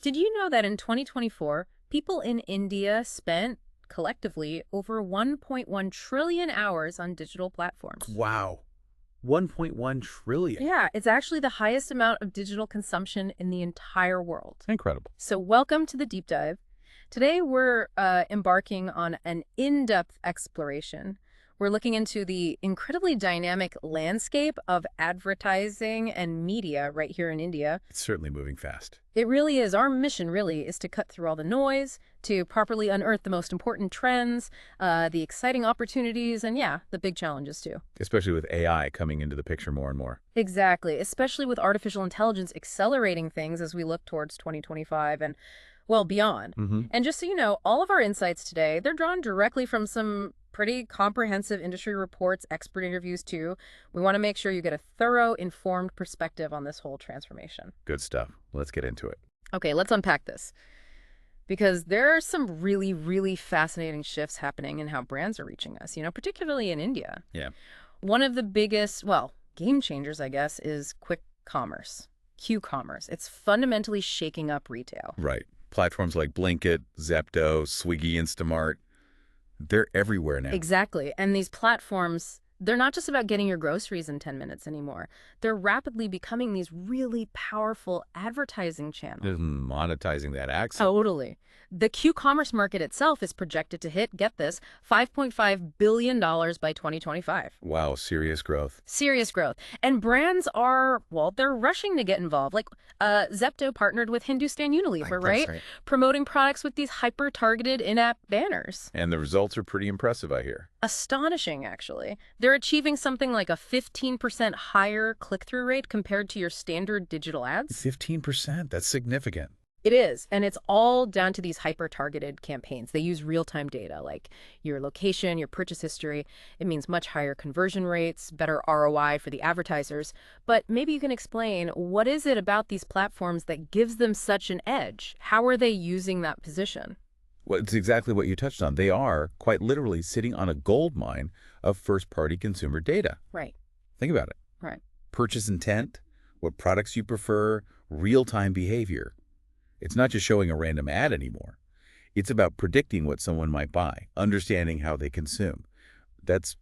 Did you know that in 2024, people in India spent collectively over 1.1 trillion hours on digital platforms? Wow. 1.1 trillion. Yeah, it's actually the highest amount of digital consumption in the entire world. Incredible. So welcome to the deep dive. Today we're embarking on an in-depth exploration. We're looking into the incredibly dynamic landscape of advertising and media right here in India. It's certainly moving fast. It really is. Our mission really is to cut through all the noise, to properly unearth the most important trends, the exciting opportunities, and yeah, the big challenges too. Especially with AI coming into the picture more and more. Exactly, especially with artificial intelligence accelerating things as we look towards 2025 and, well, beyond. Mm-hmm. And just so you know, all of our insights today, they're drawn directly from some pretty comprehensive industry reports, expert interviews too. We want to make sure you get a thorough, informed perspective on this whole transformation. Good stuff. Let's get into it. Okay, let's unpack this. Because there are some really, really fascinating shifts happening in how brands are reaching us, particularly in India. Yeah. One of the biggest, well, game changers, I guess, is quick commerce, QCommerce. It's fundamentally shaking up retail. Right. Platforms like Blinkit, Zepto, Swiggy Instamart, they're everywhere now. Exactly. And these platforms, they're not just about getting your groceries in 10 minutes anymore. They're rapidly becoming these really powerful advertising channels. Just monetizing that access. Totally. The Q-commerce market itself is projected to hit, get this, $5.5 billion by 2025. Wow, serious growth. Serious growth. And brands are, well, they're rushing to get involved. Like Zepto partnered with Hindustan Unilever, right? Right. Promoting products with these hyper-targeted in-app banners. And the results are pretty impressive, I hear. Astonishing, actually. They're achieving something like a 15% higher click-through rate compared to your standard digital ads. 15%, that's significant. It is, and it's all down to these hyper-targeted campaigns. They use real-time data, like your location, your purchase history. It means much higher conversion rates, better ROI for the advertisers. But maybe you can explain, what is it about these platforms that gives them such an edge? How are they using that position? Well, it's exactly what you touched on. They are, quite literally, sitting on a gold mine of first-party consumer data. Right. Think about it. Right. Purchase intent, what products you prefer, real-time behavior. It's not just showing a random ad anymore. It's about predicting what someone might buy, understanding how they consume. That's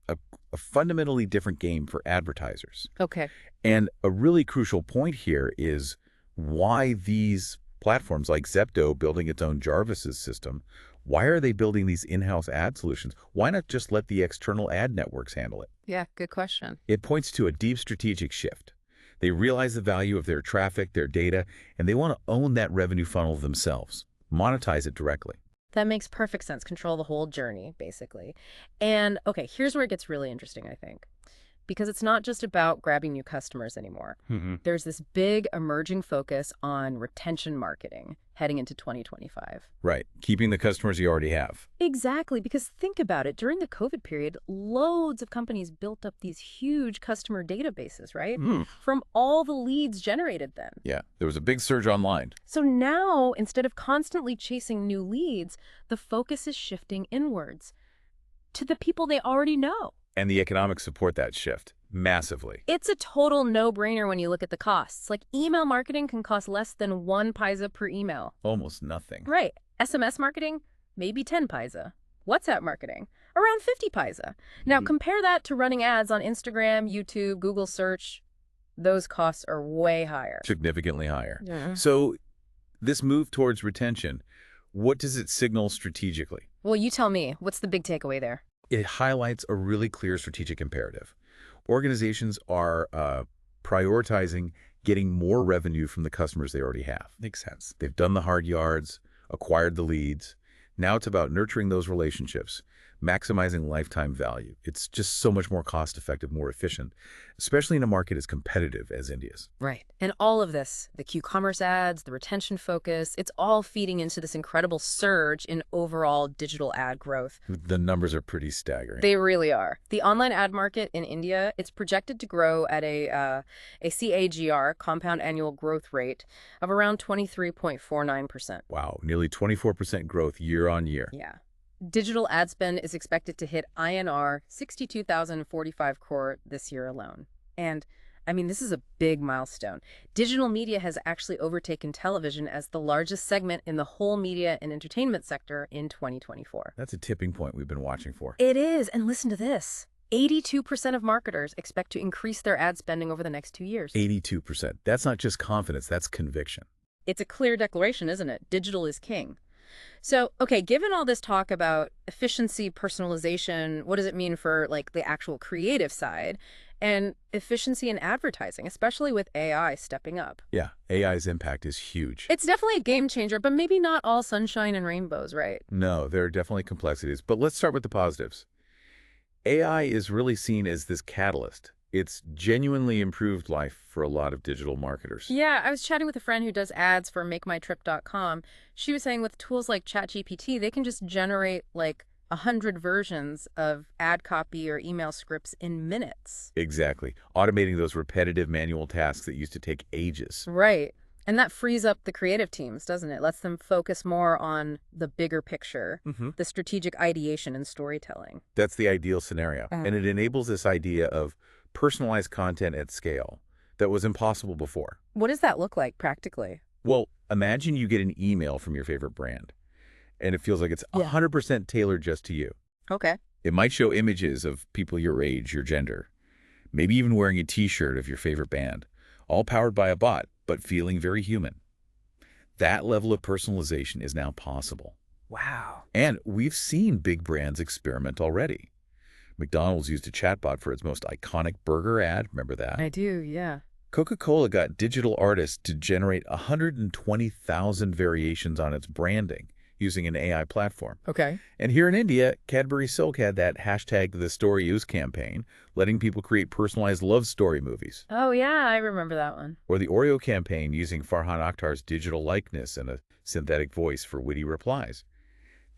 a fundamentally different game for advertisers. Okay. And a really crucial point here is why these platforms like Zepto building its own Jarvis's system, why are they building these in-house ad solutions? Why not just let the external ad networks handle it? Yeah, good question. It points to a deep strategic shift. They realize the value of their traffic, their data, and they want to own that revenue funnel themselves, monetize it directly. That makes perfect sense. Control the whole journey, basically. And okay, here's where it gets really interesting, I think. Because it's not just about grabbing new customers anymore. There's this big emerging focus on retention marketing heading into 2025. Right. Keeping the customers you already have. Exactly, because think about it. During the COVID period, loads of companies built up these huge customer databases, right? From all the leads generated then. Yeah. There was a big surge online. So now, instead of constantly chasing new leads, the focus is shifting inwards to the people they already know. And the economics support that shift massively. It's a total no-brainer when you look at the costs. Like email marketing can cost less than 1 paisa per email. Almost nothing. Right. SMS marketing, maybe 10 paisa. WhatsApp marketing, around 50 paisa. Now compare that to running ads on Instagram, YouTube, Google search. Those costs are way higher. Significantly higher. Yeah. So this move towards retention, what does it signal strategically? Well, you tell me. What's the big takeaway there? It highlights a really clear strategic imperative. Organizations are prioritizing getting more revenue from the customers they already have. Makes sense. They've done the hard yards, acquired the leads. Now it's about nurturing those relationships, maximizing lifetime value. It's just so much more cost-effective, more efficient, especially in a market as competitive as India's. Right. And all of this, the Q-commerce ads, the retention focus, it's all feeding into this incredible surge in overall digital ad growth. The numbers are pretty staggering. They really are. The online ad market in India, it's projected to grow at a CAGR, compound annual growth rate, of around 23.49%. Wow, nearly 24% growth year on year. Yeah. Digital ad spend is expected to hit INR 62,045 crore this year alone. And I mean, this is a big milestone. Digital media has actually overtaken television as the largest segment in the whole media and entertainment sector in 2024. That's a tipping point we've been watching for. It is, and listen to this. 82% of marketers expect to increase their ad spending over the next 2 years. 82%. That's not just confidence, that's conviction. It's a clear declaration, isn't it? Digital is king. So, okay, given all this talk about efficiency, personalization, what does it mean for like the actual creative side and efficiency in advertising, especially with AI stepping up? Yeah, AI's impact is huge. It's definitely a game changer, but maybe not all sunshine and rainbows, right? No, there are definitely complexities, but let's start with the positives. AI is really seen as this catalyst. It's genuinely improved life for a lot of digital marketers. Yeah, I was chatting with a friend who does ads for MakeMyTrip.com. She was saying with tools like ChatGPT, they can just generate like 100 versions of ad copy or email scripts in minutes. Exactly. Automating those repetitive manual tasks that used to take ages. Right. And that frees up the creative teams, doesn't it? Lets them focus more on the bigger picture, the strategic ideation and storytelling. That's the ideal scenario. And it enables this idea of personalized content at scale that was impossible before. What does that look like practically? Well, imagine you get an email from your favorite brand, and it feels like it's 100% tailored just to you. Okay. It might show images of people your age, your gender, maybe even wearing a T-shirt of your favorite band, all powered by a bot, but feeling very human. That level of personalization is now possible. Wow. And we've seen big brands experiment already. McDonald's used a chatbot for its most iconic burger ad. Remember that? I do, yeah. Coca-Cola got digital artists to generate 120,000 variations on its branding using an AI platform. Okay. And here in India, Cadbury Silk had that hashtag The Story Is campaign, letting people create personalized love story movies. Oh, yeah, I remember that one. Or the Oreo campaign using Farhan Akhtar's digital likeness and a synthetic voice for witty replies.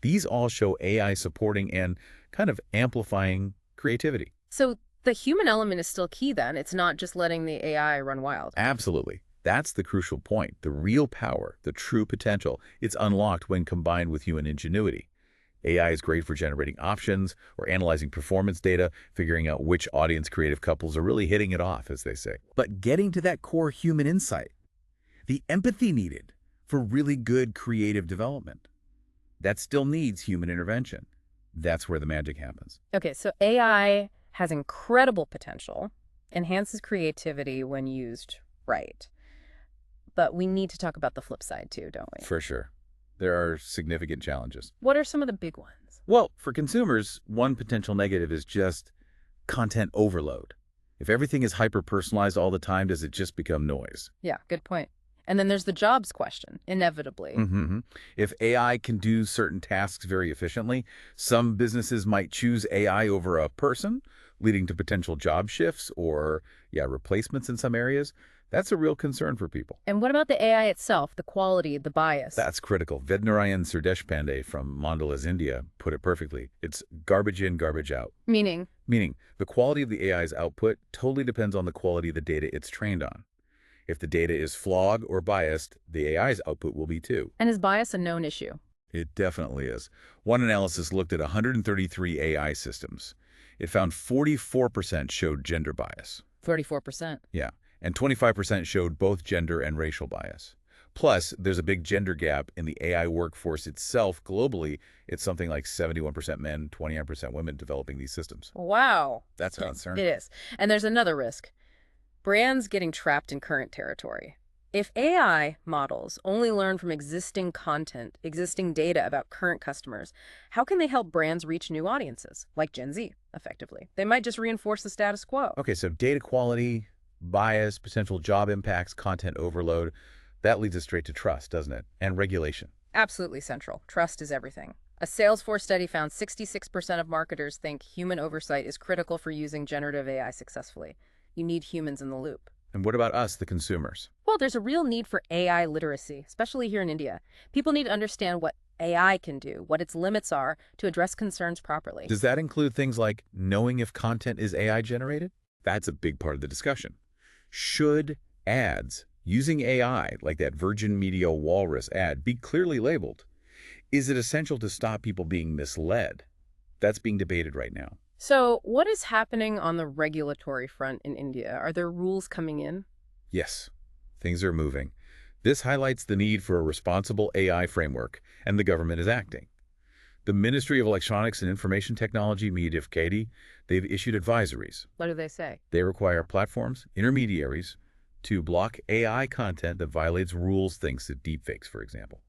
These all show AI supporting and kind of amplifying creativity. So the human element is still key then. It's not just letting the AI run wild. Absolutely. That's the crucial point. The real power, the true potential, it's unlocked when combined with human ingenuity. AI is great for generating options or analyzing performance data, figuring out which audience creative couples are really hitting it off, as they say. But getting to that core human insight, the empathy needed for really good creative development, that still needs human intervention. That's where the magic happens. Okay, so AI has incredible potential, enhances creativity when used right. But we need to talk about the flip side too, don't we? For sure. There are significant challenges. What are some of the big ones? Well, for consumers, one potential negative is just content overload. If everything is hyper-personalized all the time, does it just become noise? Yeah, good point. And then there's the jobs question, inevitably. If AI can do certain tasks very efficiently, some businesses might choose AI over a person, leading to potential job shifts or, replacements in some areas. That's a real concern for people. And what about the AI itself, the quality, the bias? That's critical. Vednarayan Surdeshpande from Mondelez, India, put it perfectly. It's garbage in, garbage out. Meaning? Meaning, the quality of the AI's output totally depends on the quality of the data it's trained on. If the data is flawed or biased, the AI's output will be too. And is bias a known issue? It definitely is. One analysis looked at 133 AI systems. It found 44% showed gender bias. 34%. Yeah, and 25% showed both gender and racial bias. Plus, there's a big gender gap in the AI workforce itself. Globally, it's something like 71% men, 29% women developing these systems. Wow. That's concerning. It is. And there's another risk. Brands getting trapped in current territory. If AI models only learn from existing content, existing data about current customers, how can they help brands reach new audiences, like Gen Z, effectively? They might just reinforce the status quo. Okay, so data quality, bias, potential job impacts, content overload, that leads us straight to trust, doesn't it? And regulation. Absolutely central. Trust is everything. A Salesforce study found 66% of marketers think human oversight is critical for using generative AI successfully. You need humans in the loop. And what about us, the consumers? Well, there's a real need for AI literacy, especially here in India. People need to understand what AI can do, what its limits are, to address concerns properly. Does that include things like knowing if content is AI generated? That's a big part of the discussion. Should ads using AI, like that Virgin Media Walrus ad, be clearly labeled? Is it essential to stop people being misled? That's being debated right now. So, what is happening on the regulatory front in India? Are there rules coming in? Yes, things are moving. This highlights the need for a responsible AI framework, and the government is acting. The Ministry of Electronics and Information Technology, MIDIF-KD, they've issued advisories. What do they say? They require platforms, intermediaries, to block AI content that violates rules, thanks to deepfakes, for example.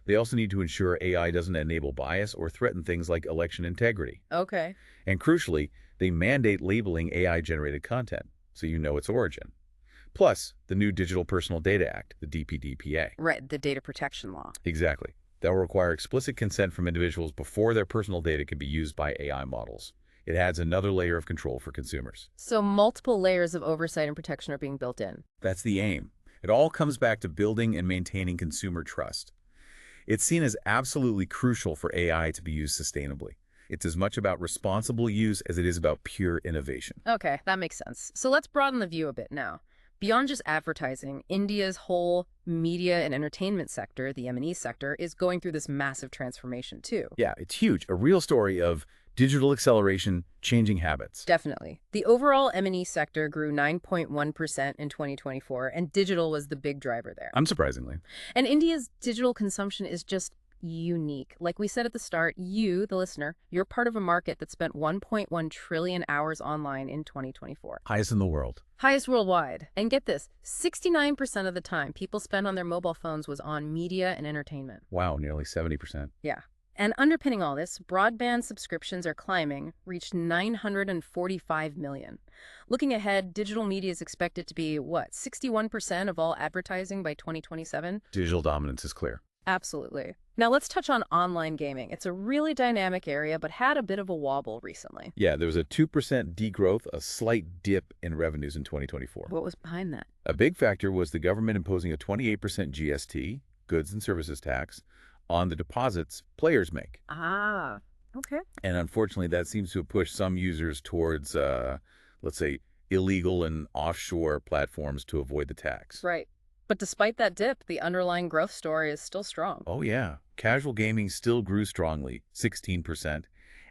They also need to ensure AI doesn't enable bias or threaten things like election integrity. Okay. And crucially, they mandate labeling AI-generated content so you know its origin. Plus, the new Digital Personal Data Act, the DPDPA. Right, the data protection law. Exactly. That will require explicit consent from individuals before their personal data can be used by AI models. It adds another layer of control for consumers. So, multiple layers of oversight and protection are being built in. That's the aim. It all comes back to building and maintaining consumer trust. It's seen as absolutely crucial for AI to be used sustainably. It's as much about responsible use as it is about pure innovation. Okay, that makes sense. So, let's broaden the view a bit now. Beyond just advertising, India's whole media and entertainment sector, the M&E sector, is going through this massive transformation too. Yeah, it's huge. A real story of digital acceleration changing habits. Definitely. The overall M&E sector grew 9.1% in 2024, and digital was the big driver there. Unsurprisingly. And India's digital consumption is just unique. Like we said at the start, you, the listener, you're part of a market that spent 1.1 trillion hours online in 2024. Highest in the world. Highest worldwide. And get this, 69% of the time people spent on their mobile phones was on media and entertainment. Wow, nearly 70%. Yeah. And underpinning all this, broadband subscriptions are climbing, reached 945 million. Looking ahead, digital media is expected to be, 61% of all advertising by 2027? Digital dominance is clear. Absolutely. Now let's touch on online gaming. It's a really dynamic area, but had a bit of a wobble recently. Yeah, there was a 2% degrowth, a slight dip in revenues in 2024. What was behind that? A big factor was the government imposing a 28% GST, goods and services tax, on the deposits players make. Ah, okay. And unfortunately, that seems to have pushed some users towards, let's say, illegal and offshore platforms to avoid the tax. Right. But despite that dip, the underlying growth story is still strong. Oh, yeah. Casual gaming still grew strongly, 16%.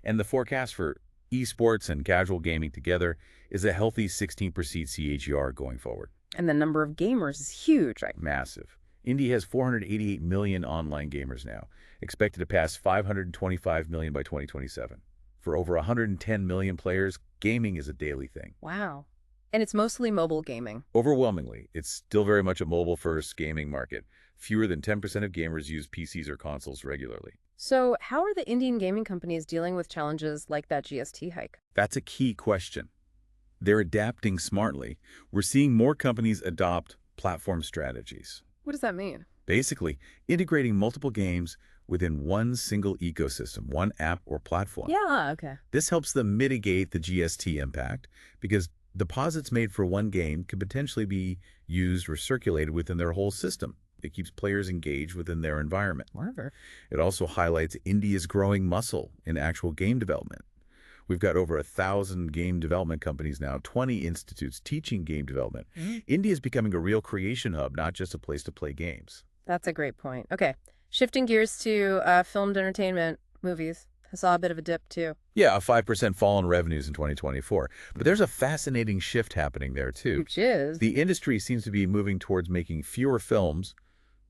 And the forecast for esports and casual gaming together is a healthy 16% CAGR going forward. And the number of gamers is huge, right? Massive. India has 488 million online gamers now, expected to pass 525 million by 2027. For over 110 million players, gaming is a daily thing. Wow. And it's mostly mobile gaming. Overwhelmingly, it's still very much a mobile-first gaming market. Fewer than 10% of gamers use PCs or consoles regularly. So how are the Indian gaming companies dealing with challenges like that GST hike? That's a key question. They're adapting smartly. We're seeing more companies adopt platform strategies. What does that mean? Basically, integrating multiple games within one single ecosystem, one app or platform. Yeah, okay. This helps them mitigate the GST impact because deposits made for one game could potentially be used or circulated within their whole system. It keeps players engaged within their environment. Whatever. It also highlights India's growing muscle in actual game development. We've got over 1,000 game development companies now, 20 institutes teaching game development. India is becoming a real creation hub, not just a place to play games. That's a great point. Okay, shifting gears to filmed entertainment, movies. I saw a bit of a dip, too. Yeah, a 5% fall in revenues in 2024. But there's a fascinating shift happening there, too. Which is? The industry seems to be moving towards making fewer films,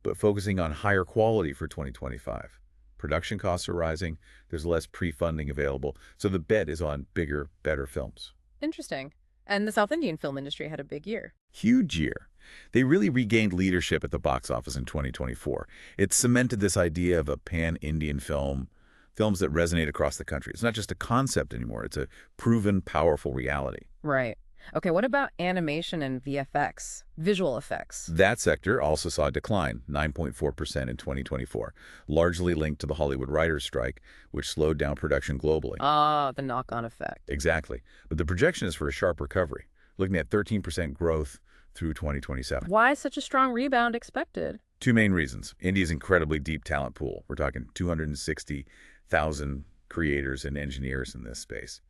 but focusing on higher quality for 2025. Production costs are rising, there's less pre-funding available, so the bet is on bigger, better films. Interesting. And the South Indian film industry had a big year. Huge year. They really regained leadership at the box office in 2024. It cemented this idea of a pan-Indian film, films that resonate across the country. It's not just a concept anymore, it's a proven, powerful reality. Right. Okay, what about animation and VFX, visual effects? That sector also saw a decline, 9.4% in 2024, largely linked to the Hollywood writers' strike, which slowed down production globally. Ah, the knock-on effect. Exactly. But the projection is for a sharp recovery, looking at 13% growth through 2027. Why such a strong rebound expected? Two main reasons. India's incredibly deep talent pool. We're talking 260,000 creators and engineers in this space,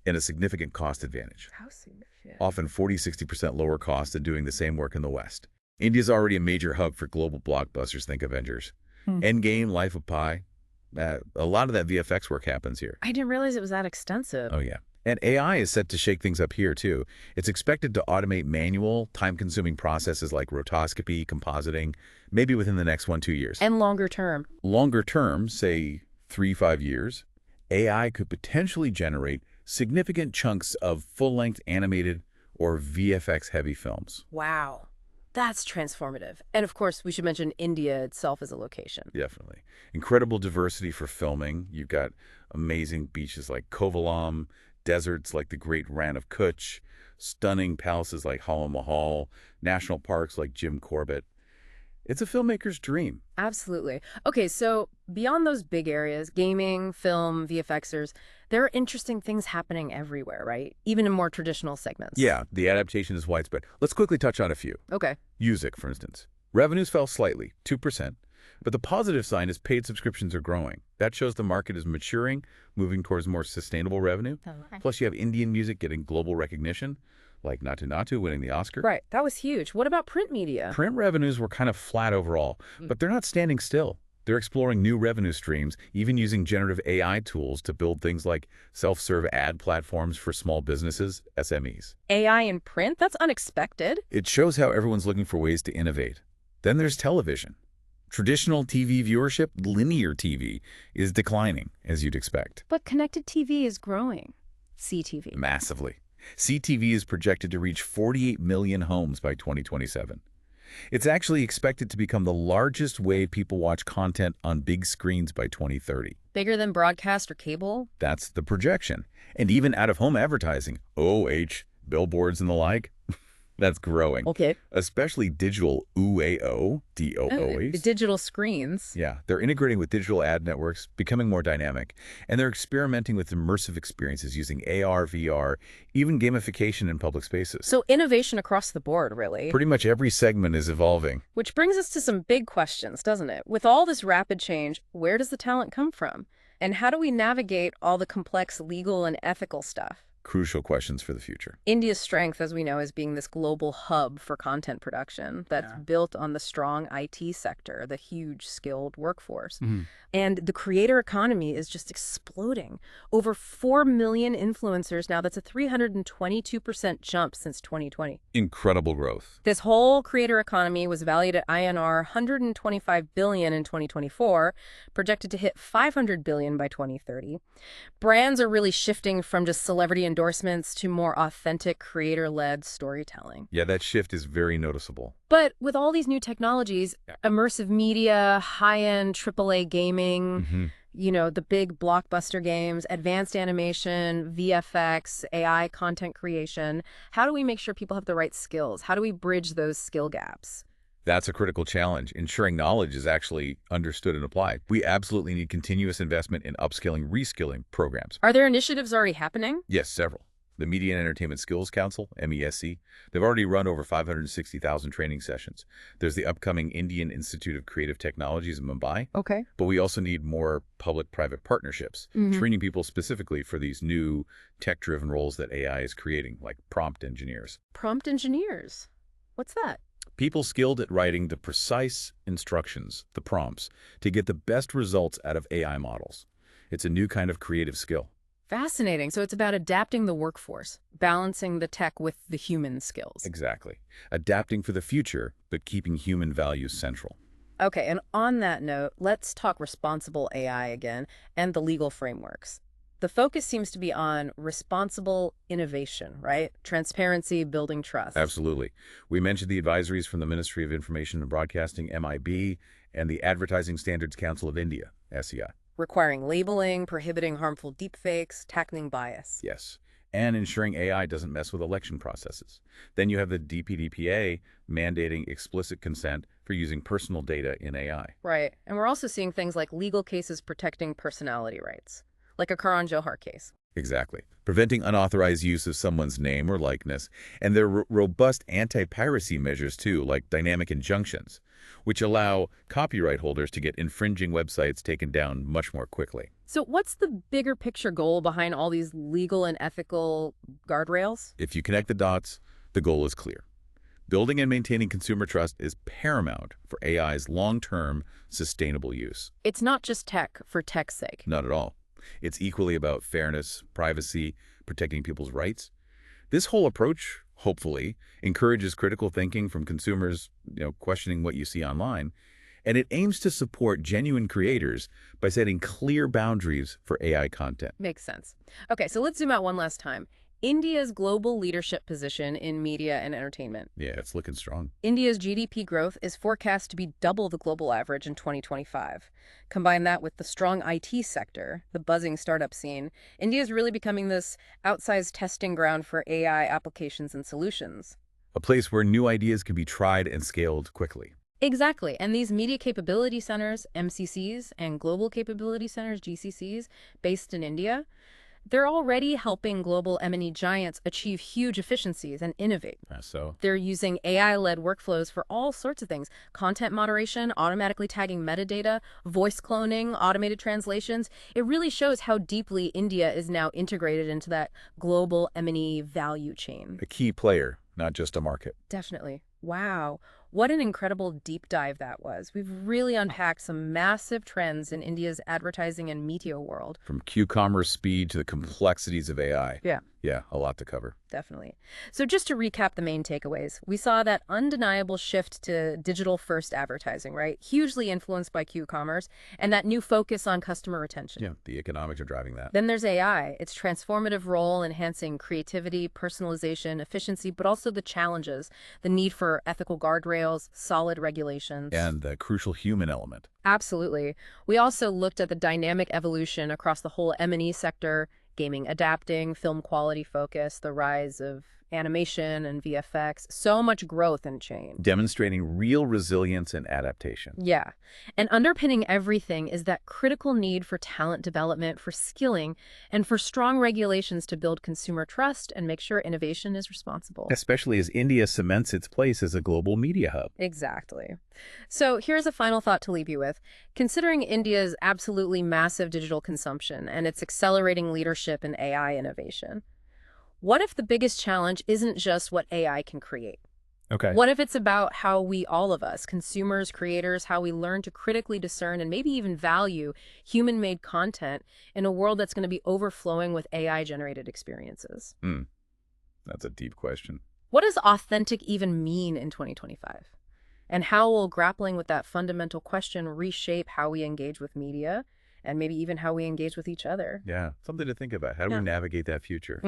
and a significant cost advantage. How significant? Often 40–60% lower cost than doing the same work in the West. India's already a major hub for global blockbusters, think Avengers. Endgame, Life of Pi, a lot of that VFX work happens here. I didn't realize it was that extensive. Oh, yeah. And AI is set to shake things up here, too. It's expected to automate manual, time-consuming processes like rotoscopy, compositing, maybe within the next 1-2 years. And longer term. Longer term, say 3-5 years, AI could potentially generate significant chunks of full-length animated or VFX-heavy films. Wow. That's transformative. And of course, we should mention India itself as a location. Definitely. Incredible diversity for filming. You've got amazing beaches like Kovalam, deserts like the Great Rann of Kutch, stunning palaces like Hala Mahal, national parks like Jim Corbett. It's a filmmaker's dream. Absolutely. Okay, so beyond those big areas, gaming, film, VFXers, there are interesting things happening everywhere, right? Even in more traditional segments. Yeah, the adaptation is widespread. Let's quickly touch on a few. Okay. Music, for instance. Revenues fell slightly, 2%. But the positive sign is paid subscriptions are growing. That shows the market is maturing, moving towards more sustainable revenue. Okay. Plus, you have Indian music getting global recognition, like Natu Natu winning the Oscar. Right, that was huge. What about print media? Print revenues were kind of flat overall, but they're not standing still. They're exploring new revenue streams, even using generative AI tools to build things like self-serve ad platforms for small businesses, SMEs. AI in print? That's unexpected. It shows how everyone's looking for ways to innovate. Then there's television. Traditional TV viewership, linear TV, is declining, as you'd expect. But connected TV is growing. CTV. Massively. CTV is projected to reach 48 million homes by 2027. It's actually expected to become the largest way people watch content on big screens by 2030. Bigger than broadcast or cable? That's the projection. And even out-of-home advertising, OOH, billboards and the like, that's growing. Okay. Especially digital UAO, The digital screens. Yeah, they're integrating with digital ad networks, becoming more dynamic, and they're experimenting with immersive experiences using AR, VR, even gamification in public spaces. So innovation across the board, really. Pretty much every segment is evolving. Which brings us to some big questions, doesn't it? With all this rapid change, where does the talent come from? And how do we navigate all the complex legal and ethical stuff? Crucial questions for the future. India's strength, as we know, is being this global hub for content production that's built on the strong IT sector, the huge skilled workforce. And the creator economy is just exploding. Over 4 million influencers now. That's a 322% jump since 2020. Incredible growth. This whole creator economy was valued at INR 125 billion in 2024, projected to hit 500 billion by 2030. Brands are really shifting from just celebrity endorsements to more authentic creator-led storytelling. Yeah, that shift is very noticeable. But with all these new technologies, immersive media, high-end AAA gaming, the big blockbuster games, advanced animation, VFX, AI content creation, how do we make sure people have the right skills? How do we bridge those skill gaps? That's a critical challenge, ensuring knowledge is actually understood and applied. We absolutely need continuous investment in upskilling, reskilling programs. Are there initiatives already happening? Yes, several. The Media and Entertainment Skills Council, MESC, they've already run over 560,000 training sessions. There's the upcoming Indian Institute of Creative Technologies in Mumbai. Okay. But we also need more public-private partnerships, training people specifically for these new tech-driven roles that AI is creating, like prompt engineers. Prompt engineers? What's that? People skilled at writing the precise instructions, the prompts, to get the best results out of AI models. It's a new kind of creative skill. Fascinating. So it's about adapting the workforce, balancing the tech with the human skills. Exactly. Adapting for the future, but keeping human values central. Okay, and on that note, let's talk responsible AI again and the legal frameworks. The focus seems to be on responsible innovation, right? Transparency, building trust. Absolutely. We mentioned the advisories from the Ministry of Information and Broadcasting, MIB, and the Advertising Standards Council of India, SEI. Requiring labeling, prohibiting harmful deepfakes, tackling bias. Yes, and ensuring AI doesn't mess with election processes. Then you have the DPDPA mandating explicit consent for using personal data in AI. Right, and we're also seeing things like legal cases protecting personality rights, like a Karan Johar case. Exactly. Preventing unauthorized use of someone's name or likeness. And there are robust anti-piracy measures, too, like dynamic injunctions, which allow copyright holders to get infringing websites taken down much more quickly. So what's the bigger picture goal behind all these legal and ethical guardrails? If you connect the dots, the goal is clear. Building and maintaining consumer trust is paramount for AI's long-term sustainable use. It's not just tech for tech's sake. Not at all. It's equally about fairness, privacy, protecting people's rights. This whole approach, hopefully, encourages critical thinking from consumers, questioning what you see online, and it aims to support genuine creators by setting clear boundaries for AI content. Makes sense. Okay, so let's zoom out one last time. India's global leadership position in media and entertainment. Yeah, it's looking strong. India's GDP growth is forecast to be double the global average in 2025. Combine that with the strong IT sector, the buzzing startup scene, India is really becoming this outsized testing ground for AI applications and solutions. A place where new ideas can be tried and scaled quickly. Exactly. And these media capability centers, MCCs, and global capability centers, GCCs, based in India, they're already helping global M&E giants achieve huge efficiencies and innovate. So, They're using AI-led workflows for all sorts of things: content moderation, automatically tagging metadata, voice cloning, automated translations. It really shows how deeply India is now integrated into that global M&E value chain. a key player, not just a market. Definitely. Wow. What an incredible deep dive that was. We've really unpacked some massive trends in India's advertising and media world. From QCommerce speed to the complexities of AI. Yeah. Yeah, a lot to cover. Definitely. So just to recap the main takeaways, we saw that undeniable shift to digital-first advertising, right? Hugely influenced by QCommerce, and that new focus on customer retention. Yeah, the economics are driving that. Then there's AI, its transformative role enhancing creativity, personalization, efficiency, but also the challenges, the need for ethical guardrails, solid regulations. And the crucial human element. Absolutely. We also looked at the dynamic evolution across the whole M&E sector, gaming adapting, film quality focus, the rise of animation and VFX, so much growth and change. Demonstrating real resilience and adaptation. Yeah. And underpinning everything is that critical need for talent development, for skilling, and for strong regulations to build consumer trust and make sure innovation is responsible. Especially as India cements its place as a global media hub. Exactly. So here's a final thought to leave you with. Considering India's absolutely massive digital consumption and its accelerating leadership in AI innovation, what if the biggest challenge isn't just what AI can create? Okay. What if it's about how we, all of us, consumers, creators, how we learn to critically discern and maybe even value human-made content in a world that's going to be overflowing with AI-generated experiences? That's a deep question. What does authentic even mean in 2025? And how will grappling with that fundamental question reshape how we engage with media and maybe even how we engage with each other? Yeah, something to think about. How do we navigate that future?